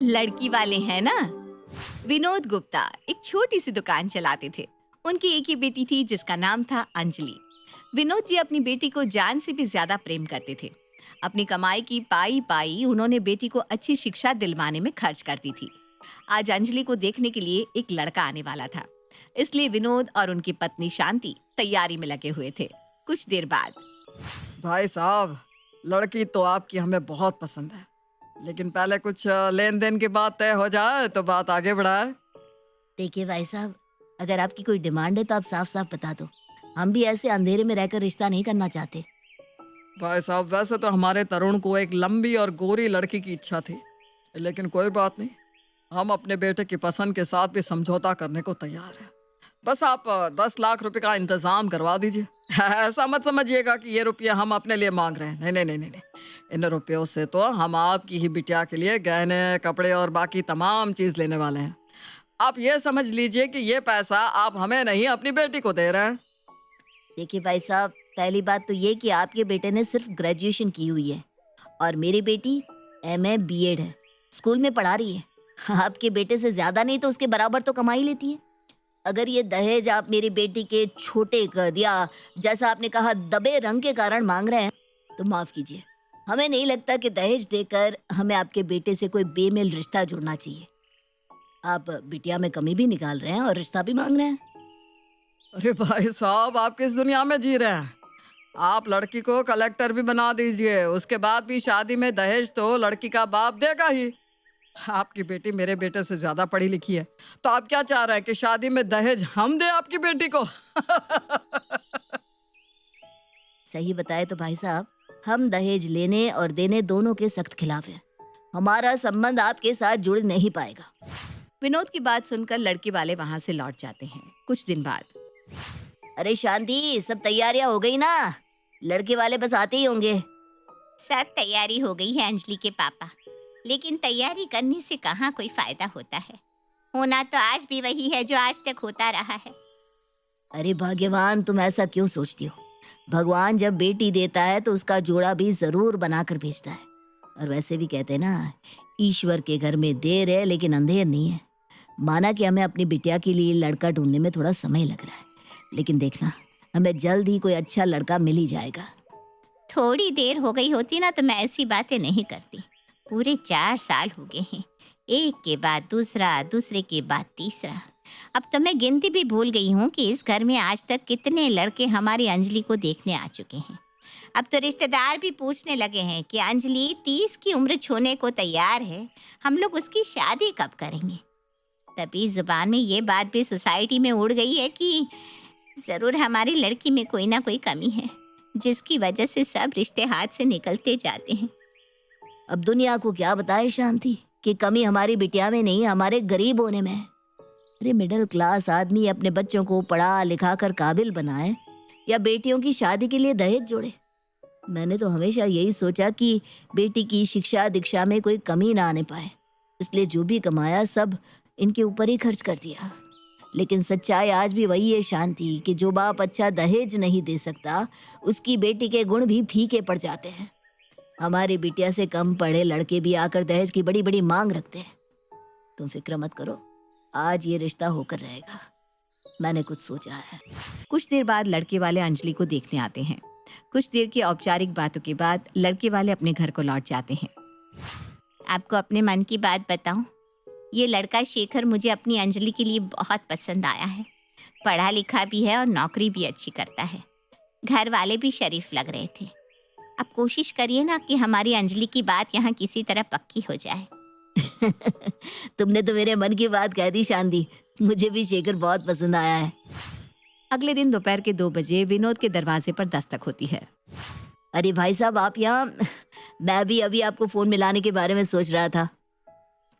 लड़की वाले हैं ना। विनोद गुप्ता एक छोटी सी दुकान चलाते थे। उनकी एक ही बेटी थी जिसका नाम था अंजलि। विनोद जी अपनी बेटी को जान से भी ज्यादा प्रेम करते थे। अपनी कमाई की पाई पाई उन्होंने बेटी को अच्छी शिक्षा दिलवाने में खर्च कर दी थी। आज अंजलि को देखने के लिए एक लड़का आने वाला था, इसलिए विनोद और उनकी पत्नी शांति तैयारी में लगे हुए थे। कुछ देर बाद, भाई साहब, लड़की तो आपकी हमें बहुत पसंद है, लेकिन पहले कुछ लेन देन की बात तय हो जाए तो बात आगे बढ़ाए। देखिए भाई साहब, अगर आपकी कोई डिमांड है तो आप साफ साफ बता दो। हम भी ऐसे अंधेरे में रहकर रिश्ता नहीं करना चाहते। भाई साहब, वैसे तो हमारे तरुण को एक लंबी और गोरी लड़की की इच्छा थी, लेकिन कोई बात नहीं, हम अपने बेटे की पसंद के साथ भी समझौता करने को तैयार हैं। बस आप 10 लाख रुपए का इंतजाम करवा दीजिए। ऐसा मत समझिएगा कि ये रुपये हम अपने लिए मांग रहे हैं। नहीं नहीं नहीं नहीं नहीं। इन रुपयों से तो हम आपकी ही बिटिया के लिए गहने, कपड़े और बाकी तमाम चीज़ लेने वाले हैं। आप ये समझ लीजिए कि ये पैसा आप हमें नहीं, अपनी बेटी को दे रहे हैं। देखिए भाई साहब, पहली बात तो ये कि आपके बेटे ने सिर्फ ग्रेजुएशन की हुई है और मेरी बेटी MA B.Ed है, स्कूल में पढ़ा रही है। आपके बेटे से ज्यादा नहीं तो उसके बराबर तो कमाई लेती है। अगर ये दहेज आप मेरी बेटी के छोटे कद या जैसा आपने कहा दबे रंग के कारण मांग रहे हैं तो माफ कीजिए, हमें नहीं लगता कि दहेज देकर हमें आपके बेटे से कोई बेमेल रिश्ता जुड़ना चाहिए। आप बिटिया में कमी भी निकाल रहे हैं और रिश्ता भी मांग रहे हैं। अरे भाई साहब, आप किस दुनिया में जी रहे हैं? आप लड़की को कलेक्टर भी बना दीजिए, उसके बाद भी शादी में दहेज तो लड़की का बाप देगा ही। आपकी बेटी मेरे बेटे से ज्यादा पढ़ी लिखी है, तो आप क्या चाह रहे हैं कि शादी में दहेज हम दे आपकी बेटी को? सही बताए तो भाई साहब, हम दहेज लेने और देने दोनों के सख्त खिलाफ हैं। हमारा संबंध आपके साथ जुड़ नहीं पाएगा। विनोद की बात सुनकर लड़की वाले वहां से लौट जाते हैं। कुछ दिन बाद, अरे शांति, सब तैयारियां हो गई ना? लड़के वाले बस आते ही होंगे। सब तैयारी हो गई है अंजलि के पापा, लेकिन तैयारी करने से कहाँ कोई फायदा होता है। होना तो आज भी वही है जो आज तक होता रहा है। अरे भाग्यवान, तुम ऐसा क्यों सोचती हो? भगवान जब बेटी देता है तो उसका जोड़ा भी जरूर बनाकर भेजता है। और वैसे भी कहते हैं ना, ईश्वर के घर में देर है लेकिन अंधेर नहीं है। माना कि हमें अपनी बिटिया के लिए लड़का ढूंढने में थोड़ा समय लग रहा है, लेकिन देखना, हमें जल्द ही कोई अच्छा लड़का मिल ही जाएगा। थोड़ी देर हो गई होती ना तो मैं ऐसी बातें नहीं करती। पूरे 4 साल हो गए हैं, एक के बाद दूसरा, दूसरे के बाद तीसरा। अब तो मैं गिनती भी भूल गई हूँ कि इस घर में आज तक कितने लड़के हमारी अंजलि को देखने आ चुके हैं। अब तो रिश्तेदार भी पूछने लगे हैं कि अंजलि 30 की उम्र छूने को तैयार है, हम लोग उसकी शादी कब करेंगे। तभी जुबान में ये बात भी सोसाइटी में उड़ गई है कि ज़रूर हमारी लड़की में कोई ना कोई कमी है, जिसकी वजह से सब रिश्ते हाथ से निकलते जाते हैं। अब दुनिया को क्या बताए शांति कि कमी हमारी बिटिया में नहीं, हमारे गरीब होने में है। अरे मिडिल क्लास आदमी अपने बच्चों को पढ़ा लिखा कर काबिल बनाए या बेटियों की शादी के लिए दहेज जोड़े। मैंने तो हमेशा यही सोचा कि बेटी की शिक्षा दीक्षा में कोई कमी ना आने पाए, इसलिए जो भी कमाया सब इनके ऊपर ही खर्च कर दिया। लेकिन सच्चाई आज भी वही है शांति कि जो बाप अच्छा दहेज नहीं दे सकता, उसकी बेटी के गुण भी फीके पड़ जाते हैं। हमारी बिटिया से कम पढ़े लड़के भी आकर दहेज की बड़ी बड़ी मांग रखते हैं। तुम फिक्र मत करो, आज ये रिश्ता होकर रहेगा। मैंने कुछ सोचा है। कुछ देर बाद लड़के वाले अंजलि को देखने आते हैं। कुछ देर की औपचारिक बातों के बाद लड़के वाले अपने घर को लौट जाते हैं। आपको अपने मन की बात बताऊं, ये लड़का शेखर मुझे अपनी अंजलि के लिए बहुत पसंद आया है। पढ़ा लिखा भी है और नौकरी भी अच्छी करता है। घर वाले भी शरीफ लग रहे थे। अब कोशिश करिए ना कि हमारी अंजलि की बात यहाँ किसी तरह पक्की हो जाए। तुमने तो मेरे मन की बात कह दी शांति, मुझे भी शेखर बहुत पसंद आया है। अगले दिन दोपहर के 2 बजे विनोद के दरवाजे पर दस्तक होती है। अरे भाई साहब, आप यहाँ? मैं भी अभी आपको फोन मिलाने के बारे में सोच रहा था।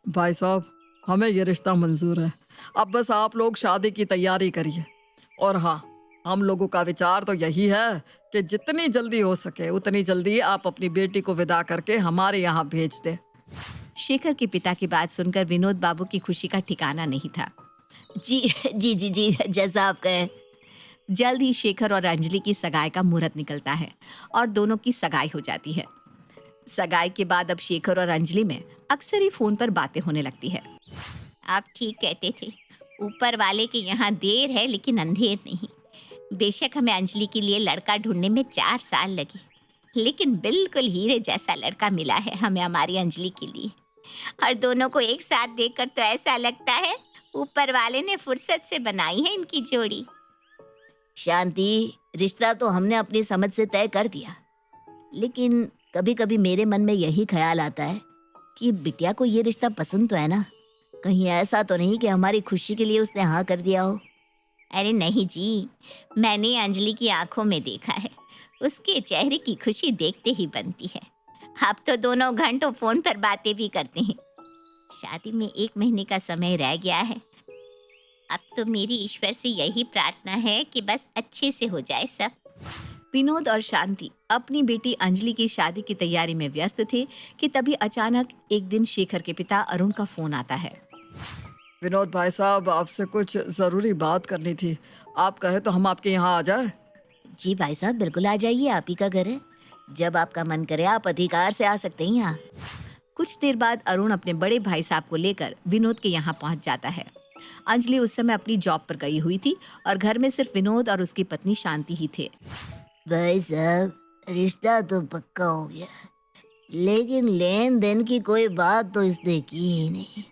भाई साहब, हमें ये रिश्ता मंजूर है। अब बस आप लोग शादी की तैयारी करिए। और हाँ, हम लोगों का विचार तो यही है कि जितनी जल्दी हो सके उतनी जल्दी आप अपनी बेटी को विदा करके हमारे यहाँ भेज दें। शेखर के पिता की बात सुनकर विनोद बाबू की खुशी का ठिकाना नहीं था। जी जी जी जी, जैसा आप कहें। जल्द ही शेखर और अंजलि की सगाई का मुहूर्त निकलता है और दोनों की सगाई हो जाती है। सगाई के बाद अब शेखर और अंजलि में अक्सर ही फोन पर बातें होने लगती है। आप ठीक कहते थे, ऊपर वाले के यहाँ देर है लेकिन अंधेर नहीं। बेशक हमें अंजलि के लिए लड़का ढूंढने में 4 साल लगे, लेकिन बिल्कुल हीरे जैसा लड़का मिला है हमें हमारी अंजलि के लिए। और दोनों को एक साथ देखकर तो ऐसा लगता है ऊपर वाले ने फुर्सत से बनाई है इनकी जोड़ी। शांति, रिश्ता तो हमने अपनी समझ से तय कर दिया, लेकिन कभी कभी मेरे मन में यही ख्याल आता है कि बिटिया को ये रिश्ता पसंद तो है ना। कहीं ऐसा तो नहीं कि हमारी खुशी के लिए उसने हाँ कर दिया हो। अरे नहीं जी, मैंने अंजलि की आंखों में देखा है, उसके चेहरे की खुशी देखते ही बनती है। अब तो दोनों घंटों फोन पर बातें भी करते हैं। शादी में 1 महीने का समय रह गया है। अब तो मेरी ईश्वर से यही प्रार्थना है कि बस अच्छे से हो जाए सब। विनोद और शांति अपनी बेटी अंजलि की शादी की तैयारी में व्यस्त थे कि तभी अचानक एक दिन शेखर के पिता अरुण का फोन आता है। विनोद भाई साहब, आपसे कुछ ज़रूरी बात करनी थी। आप कहे तो हम आपके यहाँ आ जाए? जी भाई साहब, बिल्कुल आ जाइए, आप ही का घर है। जब आपका मन करे आप अधिकार से आ सकते हैं यहाँ। कुछ देर बाद अरुण अपने बड़े भाई साहब को लेकर विनोद के यहाँ पहुँच जाता है। अंजलि उस समय अपनी जॉब पर गई हुई थी और घर में सिर्फ विनोद और उसकी पत्नी शांति ही थे। भाई साहब, रिश्ता तो पक्का हो गया, लेकिन लेन देन की कोई बात तो इसने की ही नहीं।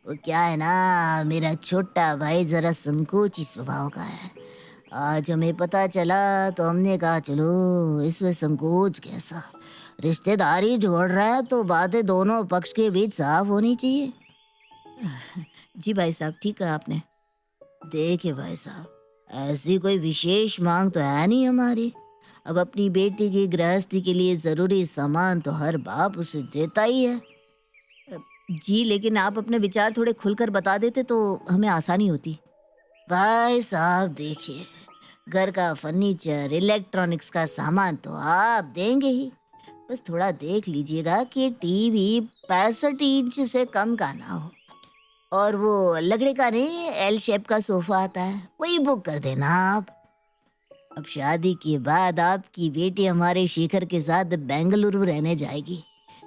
वो क्या है ना, मेरा छोटा भाई जरा संकोची स्वभाव का है। आज हमें पता चला तो हमने कहा चलो इसमें संकोच कैसा, रिश्तेदारी जोड़ रहा है तो बातें दोनों पक्ष के बीच साफ होनी चाहिए। जी भाई साहब, ठीक कहा आपने। देखिए भाई साहब, ऐसी कोई विशेष मांग तो है नहीं हमारी। अब अपनी बेटी की गृहस्थी के लिए जरूरी सामान तो हर बाप उसे देता ही है। जी, लेकिन आप अपने विचार थोड़े खुलकर बता देते तो हमें आसानी होती। भाई साहब देखिए, घर का फर्नीचर, इलेक्ट्रॉनिक्स का सामान तो आप देंगे ही, बस थोड़ा देख लीजिएगा कि टीवी 65 इंच से कम का ना हो, और वो लकड़ी का नहीं, एल शेप का सोफा आता है, वही बुक कर देना आप। अब शादी के बाद आपकी बेटी हमारे शेखर के साथ बेंगलुरु रहने जाएगी।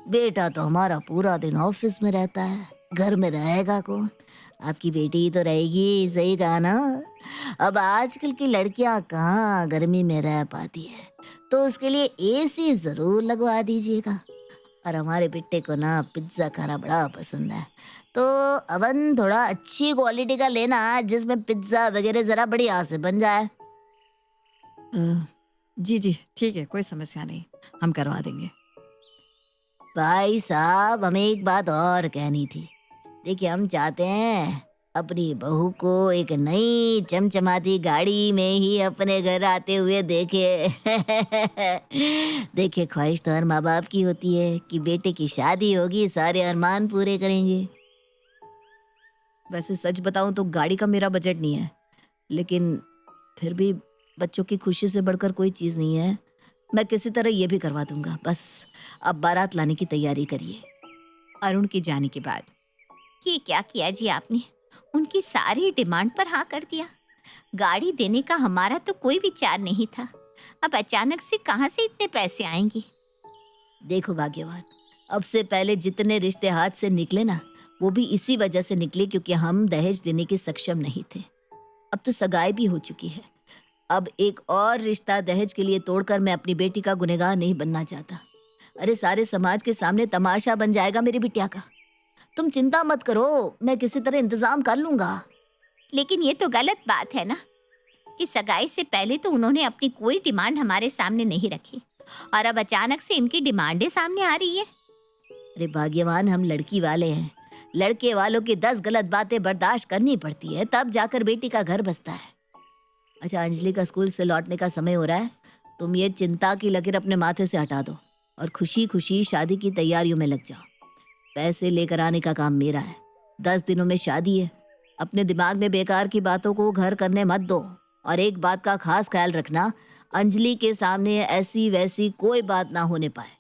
बेटा तो हमारा पूरा दिन ऑफिस में रहता है, घर में रहेगा कौन? आपकी बेटी ही तो रहेगी, सही कहा ना। अब आजकल की लड़कियां कहाँ गर्मी में रह पाती है, तो उसके लिए एसी जरूर लगवा दीजिएगा। और हमारे बेटे को ना पिज्ज़ा खाना बड़ा पसंद है, तो अवन थोड़ा अच्छी क्वालिटी का लेना जिसमें पिज्ज़ा वगैरह ज़रा बढ़िया से बन जाए। जी जी ठीक है, कोई समस्या नहीं, हम करवा देंगे। भाई साहब, हमें एक बात और कहनी थी। देखिए, हम चाहते हैं अपनी बहू को एक नई चमचमाती गाड़ी में ही अपने घर आते हुए देखे। देखिए, ख्वाहिश तो हर माँ बाप की होती है कि बेटे की शादी होगी, सारे अरमान पूरे करेंगे। वैसे सच बताऊं तो गाड़ी का मेरा बजट नहीं है, लेकिन फिर भी बच्चों की खुशी से बढ़कर कोई चीज़ नहीं है। मैं किसी तरह ये भी करवा दूंगा, बस अब बारात लाने की तैयारी करिए। अरुण के जाने के बाद ये क्या किया जी आपने? उनकी सारी डिमांड पर हाँ कर दिया। गाड़ी देने का हमारा तो कोई विचार नहीं था, अब अचानक से कहाँ से इतने पैसे आएंगे? देखो भाग्यवान, अब से पहले जितने रिश्ते हाथ से निकले ना, वो भी इसी वजह से निकले क्योंकि हम दहेज देने के सक्षम नहीं थे। अब तो सगाई भी हो चुकी है। अब एक और रिश्ता दहेज के लिए तोड़कर मैं अपनी बेटी का गुनहगार नहीं बनना चाहता। अरे, सारे समाज के सामने तमाशा बन जाएगा मेरी बिटिया का। तुम चिंता मत करो, मैं किसी तरह इंतजाम कर लूंगा। लेकिन ये तो गलत बात है ना कि सगाई से पहले तो उन्होंने अपनी कोई डिमांड हमारे सामने नहीं रखी और अब अचानक से इनकी डिमांडें सामने आ रही है। अरे भाग्यवान, हम लड़की वाले हैं। लड़के वालों की 10 गलत बातें बर्दाश्त करनी पड़ती है, तब जाकर बेटी का घर बसता है। अच्छा, अंजलि का स्कूल से लौटने का समय हो रहा है, तुम ये चिंता की लकीर अपने माथे से हटा दो और खुशी खुशी शादी की तैयारियों में लग जाओ। पैसे लेकर आने का काम मेरा है। 10 दिनों में शादी है। अपने दिमाग में बेकार की बातों को घर करने मत दो। और एक बात का खास ख्याल रखना, अंजलि के सामने ऐसी वैसी कोई बात ना होने पाए।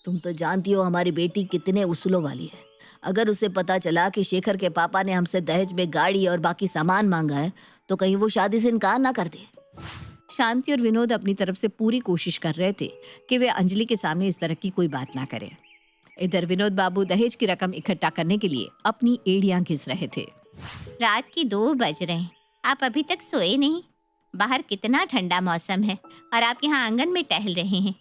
तुम तो जानती हो हमारी बेटी कितने उसूलों वाली है। अगर उसे पता चला कि शेखर के पापा ने हमसे दहेज में गाड़ी और बाकी सामान मांगा है, तो कहीं वो शादी से इनकार ना कर दे। शांति और विनोद अपनी तरफ से पूरी कोशिश कर रहे थे कि वे अंजलि के सामने इस तरह की कोई बात ना करें। इधर विनोद बाबू दहेज की रकम इकट्ठा करने के लिए अपनी एड़ियां घिस रहे थे। रात की 2 बज रहे हैं, आप अभी तक सोए नहीं? बाहर कितना ठंडा मौसम है और आप यहाँ आंगन में टहल रहे हैं।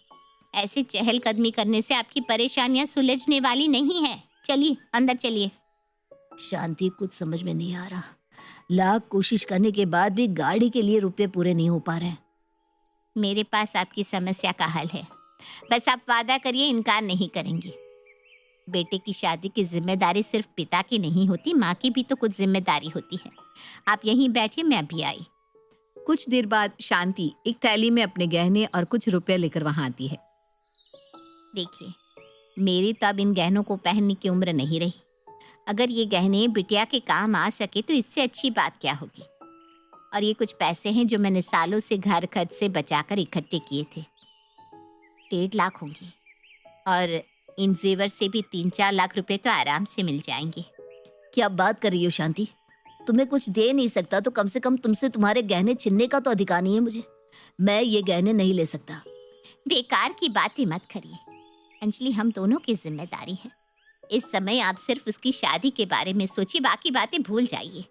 ऐसे चहलकदमी करने से आपकी परेशानियां सुलझने वाली नहीं है। चलिए अंदर चलिए। शांति, कुछ समझ में नहीं आ रहा। लाख कोशिश करने के बाद भी गाड़ी के लिए रुपए पूरे नहीं हो पा रहे। मेरे पास आपकी समस्या का हल है, बस आप वादा करिए इनकार नहीं करेंगी। बेटे की शादी की जिम्मेदारी सिर्फ पिता की नहीं होती, माँ की भी तो कुछ जिम्मेदारी होती है। आप यहीं बैठिए, मैं अभी आई। कुछ देर बाद शांति एक थैली में अपने गहने और कुछ रुपए लेकर वहां आती है। देखिए, मेरी तो अब इन गहनों को पहनने की उम्र नहीं रही। अगर ये गहने बिटिया के काम आ सके तो इससे अच्छी बात क्या होगी। और ये कुछ पैसे हैं जो मैंने सालों से घर खर्च से बचाकर इकट्ठे किए थे। 1.5 लाख होंगे और इन जेवर से भी 3-4 लाख रुपए तो आराम से मिल जाएंगे। क्या बात कर रही हो शांति? तुम्हें कुछ दे नहीं सकता तो कम से कम तुमसे तुम्हारे गहने छीनने का तो अधिकार नहीं है मुझे। मैं ये गहने नहीं ले सकता। बेकार की बातें मत करिए अंजलि, हम दोनों की जिम्मेदारी है। इस समय आप सिर्फ उसकी शादी के बारे में सोचिए, बाकी बातें भूल जाइए।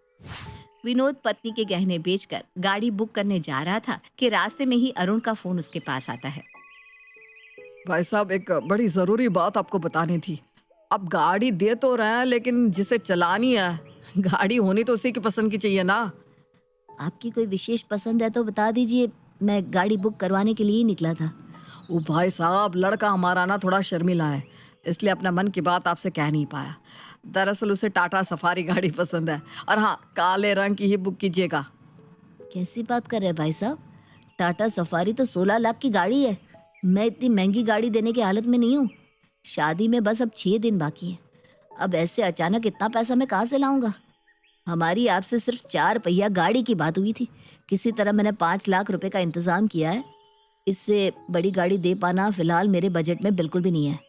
विनोद पत्नी के गहने बेचकर गाड़ी बुक करने जा रहा था कि रास्ते में ही अरुण का फोन उसके पास आता है। भाई साहब, एक बड़ी जरूरी बात आपको बतानी थी। अब गाड़ी दे तो रहे हैं, लेकिन जिसे चलानी है, गाड़ी होनी तो उसी की पसंद की चाहिए ना। आपकी कोई विशेष पसंद है तो बता दीजिए, मैं गाड़ी बुक करवाने के लिए ही निकला था। ओ भाई साहब, लड़का हमारा ना थोड़ा शर्मिला है, इसलिए अपना मन की बात आपसे कह नहीं पाया। दरअसल उसे टाटा सफारी गाड़ी पसंद है, और हाँ, काले रंग की ही बुक कीजिएगा। कैसी बात कर रहे हैं भाई साहब? टाटा सफारी तो 16 लाख की गाड़ी है। मैं इतनी महंगी गाड़ी देने की हालत में नहीं हूँ। शादी में बस अब 6 दिन बाकी है। अब ऐसे अचानक इतना पैसा मैं कहाँ से लाऊंगा? हमारी आपसे सिर्फ 4 पहिया गाड़ी की बात हुई थी। किसी तरह मैंने 5 लाख रुपए का इंतजाम किया है। इससे बड़ी गाड़ी दे पाना फिलहाल मेरे बजट में बिल्कुल भी नहीं है।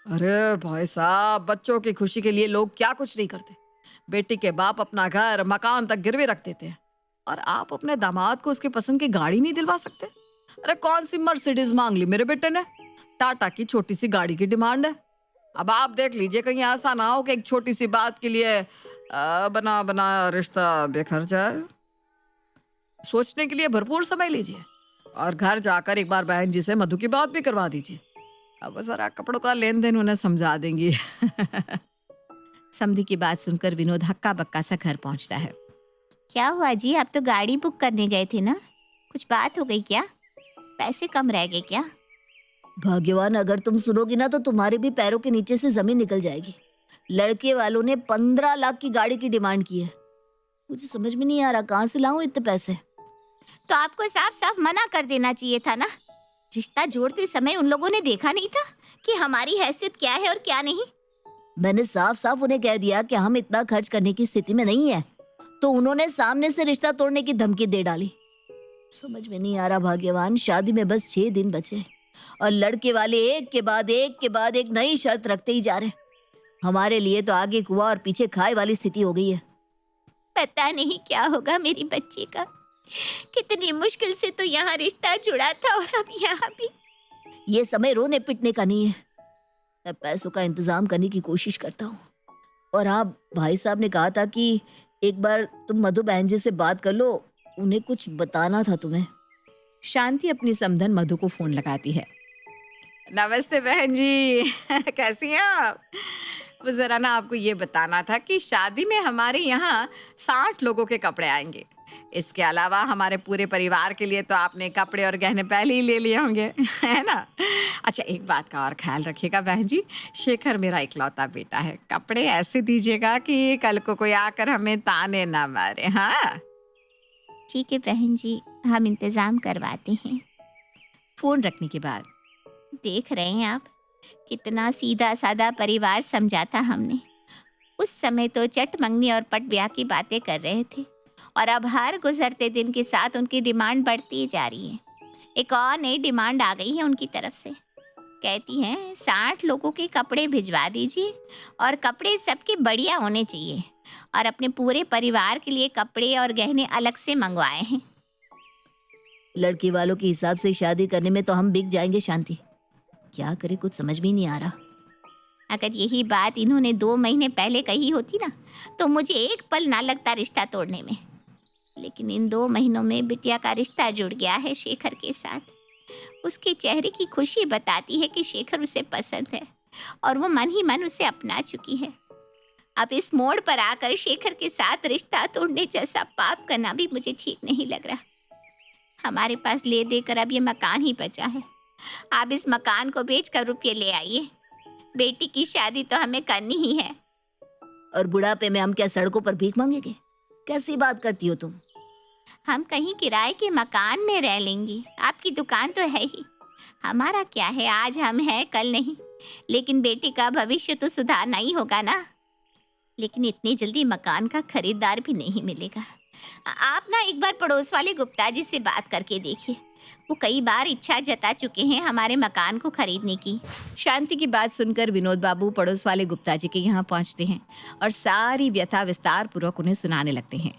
अरे भाई साहब, बच्चों की खुशी के लिए लोग क्या कुछ नहीं करते। बेटी के बाप अपना घर मकान तक गिरवी रख देते हैं, और आप अपने दामाद को उसकी पसंद की गाड़ी नहीं दिलवा सकते? अरे कौन सी मर्सिडीज मांग ली मेरे बेटे ने? टाटा की छोटी सी गाड़ी की डिमांड है। अब आप देख लीजिए, कहीं ऐसा ना हो कि एक छोटी सी बात के लिए बना बना रिश्ता बेखर जाए। सोचने के लिए भरपूर समय लीजिए, और घर जाकर एक बार बहन जी से मधु की बात भी करवा दीजिए। अब जरा कपड़ों का लेन देन उन्हें समझा देंगी। समधी की बात सुनकर विनोद हक्का बक्का सा घर पहुंचता है। क्या हुआ जी, आप तो गाड़ी बुक करने गए थे ना? कुछ बात हो गई क्या? पैसे कम रह गए क्या? भाग्यवान, अगर तुम सुनोगी ना तो तुम्हारे भी पैरों के नीचे से जमीन निकल जाएगी। लड़के वालों ने 15 लाख की गाड़ी की डिमांड की है। मुझे समझ में नहीं आ रहा कहाँ से लाऊं इतने पैसे। तो आपको साफ साफ मना कर देना चाहिए था ना। रिश्ता जोड़ते समय उन लोगों ने देखा नहीं था कि हमारी हैसियत क्या है और क्या नहीं? मैंने साफ साफ उन्हें कह दिया कि हम इतना खर्च करने की स्थिति में नहीं है, तो उन्होंने सामने से रिश्ता तोड़ने की धमकी दे डाली। समझ में नहीं आ रहा भाग्यवान, शादी में बस 6 दिन बचे और लड़के वाले एक के बाद एक नई शर्त रखते ही जा रहे। हमारे लिए तो आगे कुआं और पीछे खाई वाली स्थिति हो गई है। पता नहीं क्या होगा मेरी बच्ची का। कितनी मुश्किल से तो यहाँ रिश्ता जुड़ा था और अब यहाँ भी। ये समय रोने पिटने का नहीं है। मैं पैसों का इंतजाम करने की कोशिश करता हूँ। और आप भाई साहब ने कहा था कि एक बार तुम मधु बहन जी से बात कर लो, उन्हें कुछ बताना था तुम्हें। शांति अपनी समधन मधु को फोन लगाती है। नमस्ते बहन जी, कैसी हैं आप? वो जरा ना आपको ये बताना था कि शादी में हमारे यहाँ 60 लोगों के कपड़े आएंगे। इसके अलावा हमारे पूरे परिवार के लिए तो आपने कपड़े और गहने पहले ही ले लिए होंगे, है ना? अच्छा, एक बात का और ख्याल रखिएगा बहन जी, शेखर मेरा इकलौता बेटा है। कपड़े ऐसे दीजिएगा कि कल को कोई आकर हमें ताने ना मारे। हाँ ठीक है बहन जी, हम इंतजाम करवाते हैं। फोन रखने के बाद देख रहे हैं आप, कितना सीधा साधा परिवार समझा था हमने। उस समय तो चट मंगनी और पट ब्याह की बातें कर रहे थे, और अब हर गुजरते दिन के साथ उनकी डिमांड बढ़ती जा रही है। एक और नई डिमांड आ गई है उनकी तरफ से। कहती हैं 60 लोगों के कपड़े भिजवा दीजिए, और कपड़े सबके बढ़िया होने चाहिए, और अपने पूरे परिवार के लिए कपड़े और गहने अलग से मंगवाए हैं। लड़की वालों के हिसाब से शादी करने में तो हम बिक जाएंगे शांति। क्या करे, कुछ समझ में नहीं आ रहा। अगर यही बात इन्होंने 2 महीने पहले कही होती ना तो मुझे एक पल ना लगता रिश्ता तोड़ने में। लेकिन इन 2 महीनों में बिटिया का रिश्ता जुड़ गया है शेखर के साथ। उसके चेहरे की खुशी बताती है कि शेखर उसे पसंद है और वो मन ही मन उसे अपना चुकी है। अब इस मोड़ पर आकर शेखर के साथ रिश्ता तोड़ने जैसा पाप करना भी मुझे ठीक नहीं लग रहा। हमारे पास ले देकर अब ये मकान ही बचा है। आप इस मकान को बेचकर रुपये ले आइए। बेटी की शादी तो हमें करनी ही है। और बुढ़ापे में हम क्या सड़कों पर भीख मांगेंगे? कैसी बात करती हो तुम? हम कहीं किराए के मकान में रह लेंगे। आपकी दुकान तो है ही। हमारा क्या है, आज हम हैं कल नहीं। लेकिन बेटी का भविष्य तो सुधारना ही होगा ना। लेकिन इतनी जल्दी मकान का खरीदार भी नहीं मिलेगा। आप ना एक बार पड़ोस वाले गुप्ता जी से बात करके देखिए। वो कई बार इच्छा जता चुके हैं हमारे मकान को खरीदने की। शांति की बात सुनकर विनोद बाबू पड़ोस वाले गुप्ता जी के यहाँ पहुँचते हैं और सारी व्यथा विस्तार पूर्वक उन्हें सुनाने लगते हैं।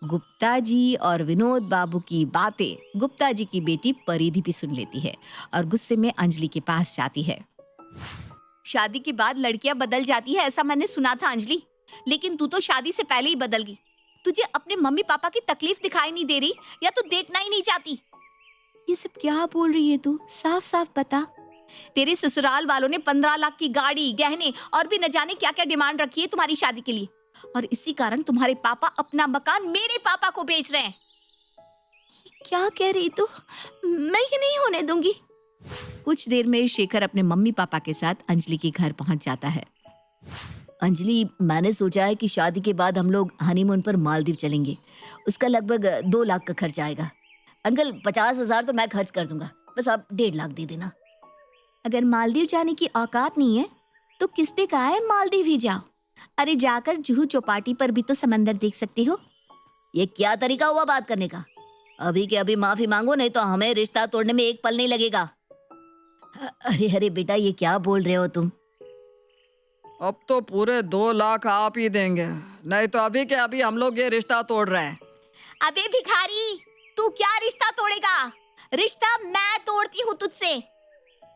गुप्ता जी और विनोद बाबू की बातें गुप्ता जी की बेटी परिधि भी सुन लेती है और गुस्से में अंजलि के पास जाती है। शादी के बाद लड़कियां बदल जाती है ऐसा मैंने सुना था अंजलि, लेकिन तू तो शादी से पहले ही बदल गई। तुझे अपने मम्मी पापा की तकलीफ दिखाई नहीं दे रही या तू देखना ही नहीं चाहती? ये सब क्या बोल रही है तू? साफ साफ बता। तेरे ससुराल वालों ने 15 लाख की गाड़ी, गहने और भी न जाने क्या क्या डिमांड रखी है तुम्हारी शादी के लिए, और इसी कारण तुम्हारे पापा अपना मकान मेरे पापा को बेच रहे हैं। क्या कह रही तू? मैं ये नहीं होने दूंगी। कुछ देर में शेखर अपने मम्मी पापा के साथ अंजलि के घर पहुंच जाता है। अंजलि, मैंने सोचा है कि शादी के बाद हम लोग हनीमून पर मालदीव चलेंगे। उसका लगभग 2 लाख का खर्च आएगा। अंकल, 50,000 तो मैं खर्च कर दूंगा, बस आप 1.5 लाख दे देना। अगर मालदीव जाने की औकात नहीं है तो किसने कहा है मालदीव ही जाओ? अरे जाकर जुहू चौपाटी पर भी तो समंदर देख सकती हो। ये क्या तरीका हुआ बात करने का? अभी के अभी माफी मांगो, नहीं तो हमें रिश्ता तोड़ने में एक पल नहीं लगेगा। अरे अरे बेटा, ये क्या बोल रहे हो तुम? अब तो पूरे 2 लाख आप ही देंगे, नहीं तो अभी के अभी हम लोग ये रिश्ता तोड़ रहे हैं। अबे भिखारी, तू क्या रिश्ता तोड़ेगा? रिश्ता मैं तोड़ती हूँ तुझसे।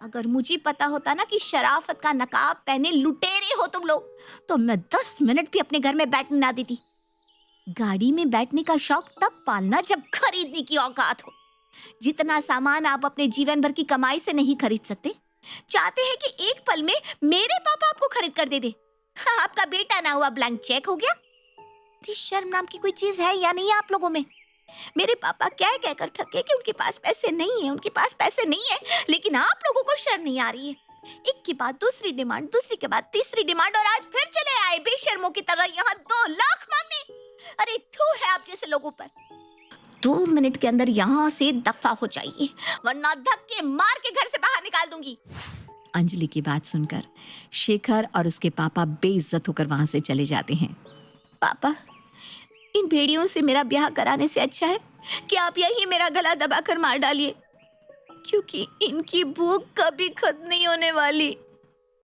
अगर मुझे पता होता ना कि शराफत का नकाब पहने लुटेरे हो तुम लोग, तो मैं 10 मिनट भी अपने घर में बैठने ना देती। गाड़ी में बैठने का शौक तब पालना जब खरीदने की औकात हो। जितना सामान आप अपने जीवन भर की कमाई से नहीं खरीद सकते, चाहते हैं कि एक पल में मेरे पापा आपको खरीद कर दे दे। हाँ, आपका बेटा ना हुआ ब्लैंक चेक हो गया। शर्म नाम की कोई चीज है या नहीं आप लोगों में? मेरे पापा कह कहकर थके कि उनके पास पैसे नहीं है, उनके पास पैसे नहीं है, लेकिन आप लोगों को शर्म नहीं आ रही है। एक के बाद दूसरी डिमांड, दूसरी के बाद तीसरी डिमांड, और आज फिर चले आए बेशर्मों की तरह यहाँ 2 लाख मांगने। अरे थू है आप जैसे लोगों पर। 2 मिनट के अंदर यहाँ से दफा हो जाइए, वरना धक्के मार के घर से बाहर निकाल दूंगी। अंजलि की बात सुनकर शेखर और उसके पापा बेइज्जत होकर वहां से चले जाते हैं। पापा, इन भेड़ियों से मेरा ब्याह कराने से अच्छा है कि आप यही मेरा गला दबाकर मार डालिए, क्योंकि इनकी भूख कभी खत्म नहीं होने वाली।